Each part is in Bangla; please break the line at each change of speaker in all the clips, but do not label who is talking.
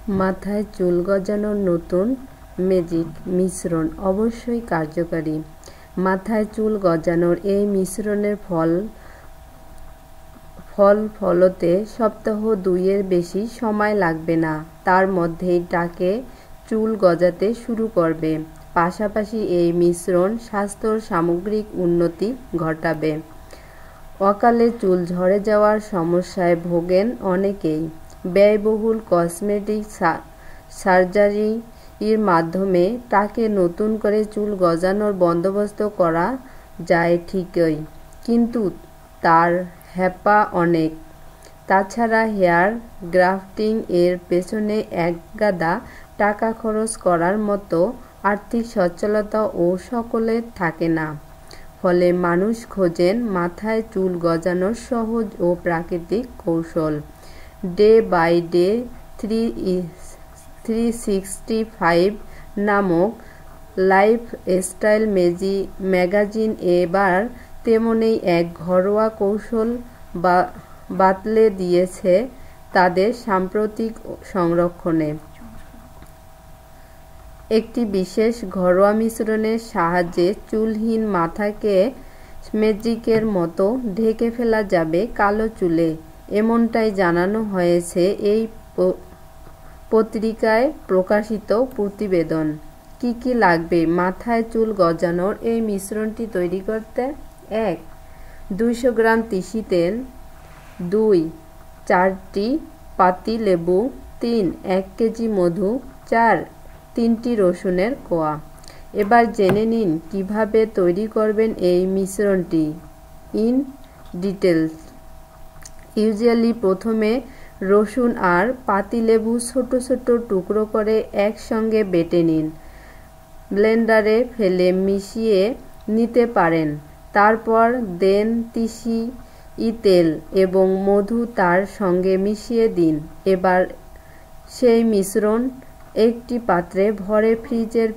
মাথায় চুল গজানোর নতুন ম্যাজিক মিশ্রণ অবশ্যই কার্যকারী। মাথায় চুল গজানোর এই মিশ্রণের ফলতে সপ্তাহ 2-এর বেশি সময় লাগবে না। তার মধ্যেই টাকে চুল গজাতে শুরু করবে। পাশাপাশি এই মিশ্রণ স্বাস্থ্যর সামগ্রিক উন্নতি ঘটাবে। অকালে চুল ঝরে যাওয়ার সমস্যায় ভোগেন অনেকেই। ব্যয়বহুল কসমেটিক সার্জারির মাধ্যমে টাকে নতুন করে চুল গজানোর বন্দোবস্ত করা যায় ঠিকই, কিন্তু তার হ্যাপা অনেক। তাছাড়া হেয়ার গ্রাফটিং এর পেছনে একগাদা টাকা খরচ করার মতো আর্থিক সচ্ছলতা ও সকলের থাকে না। ফলে মানুষ খোঁজেন মাথায় চুল গজানোর সহজ ও প্রাকৃতিক কৌশল। ডে বাই ডে 365 নামক লাইফস্টাইল ম্যাগাজিন এবার তেমনই এক ঘরোয়া কৌশল বাতলে দিয়েছে তাদের সাম্প্রতিক সংরক্ষণে। একটি বিশেষ ঘরোয়া মিশ্রণের সাহায্যে চুলহীন মাথাকে ম্যাজিকের মতো ঢেকে ফেলা যাবে কালো চুলে, এমনটাই জানানো হয়েছে এই পত্রিকায় প্রকাশিত প্রতিবেদন। কি কি লাগবে মাথায় চুল গজানোর এই মিশ্রণটি তৈরি করতে? 1. 200 গ্রাম তিসি তেল। 2. 4টি পাতি লেবু। 3. 1 কেজি মধু। 4. 3টি রসুনের কোয়া। এবার জেনে নিন কিভাবে তৈরি করবেন এই মিশ্রণটি ইন ডিটেলস। ইউজুয়ালি প্রথমে রসুন আর পাতিলেবু ছোট ছোট টুকরো করে একসঙ্গে বেটে নিন। ব্লেন্ডারে ফেলে মিশিয়ে নিতে পারেন। তারপর দেন তিসি তেল এবং মধু তার সঙ্গে মিশিয়ে দিন। এবার সেই মিশ্রণ একটি পাত্রে ভরে ফ্রিজের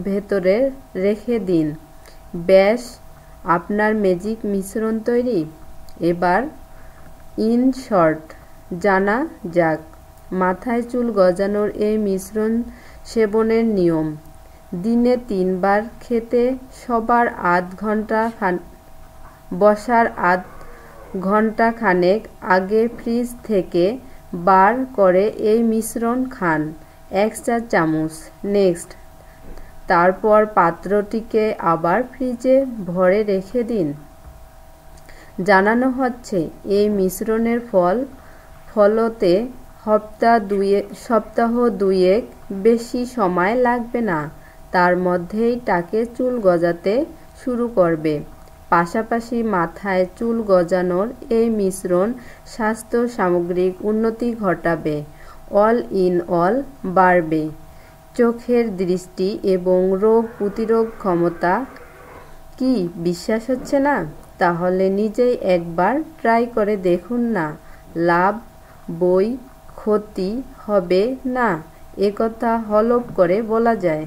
ভেতরে রেখে দিন। ব্যাস, আপনার ম্যাজিক মিশ্রণ তৈরি। এবার ইন শর্ট জানা যাক মাথায় চুল গজানোর এই মিশ্রণ সেবনের নিয়ম। দিনে 3 বার খেতে শোবার বসার আধ ঘন্টা খানেক আগে ফ্রিজ থেকে বার করে এই মিশ্রণ খান 1 চা চামচ। নেক্সট, তারপর পাত্রটিকে আবার ফ্রিজে ভরে রেখে দিন। জানানো হচ্ছে এই মিশ্রণের ফলতে সপ্তাহ 2-এক বেশি সময় লাগবে না। তার মধ্যেই টাকে চুল গজাতে শুরু করবে। পাশাপাশি মাথায় চুল গজানোর এই মিশ্রণ স্বাস্থ্য সামগ্রিক উন্নতি ঘটাবে। অল ইন অল বাড়বে চোখের দৃষ্টি এবং রোগ প্রতিরোধ ক্ষমতা। কি বিশ্বাস হচ্ছে না? তাহলে নিজেই একবার ট্রাই করে দেখুন না। লাভ বই ক্ষতি হবে না, একথা হলফ করে বলা যায়।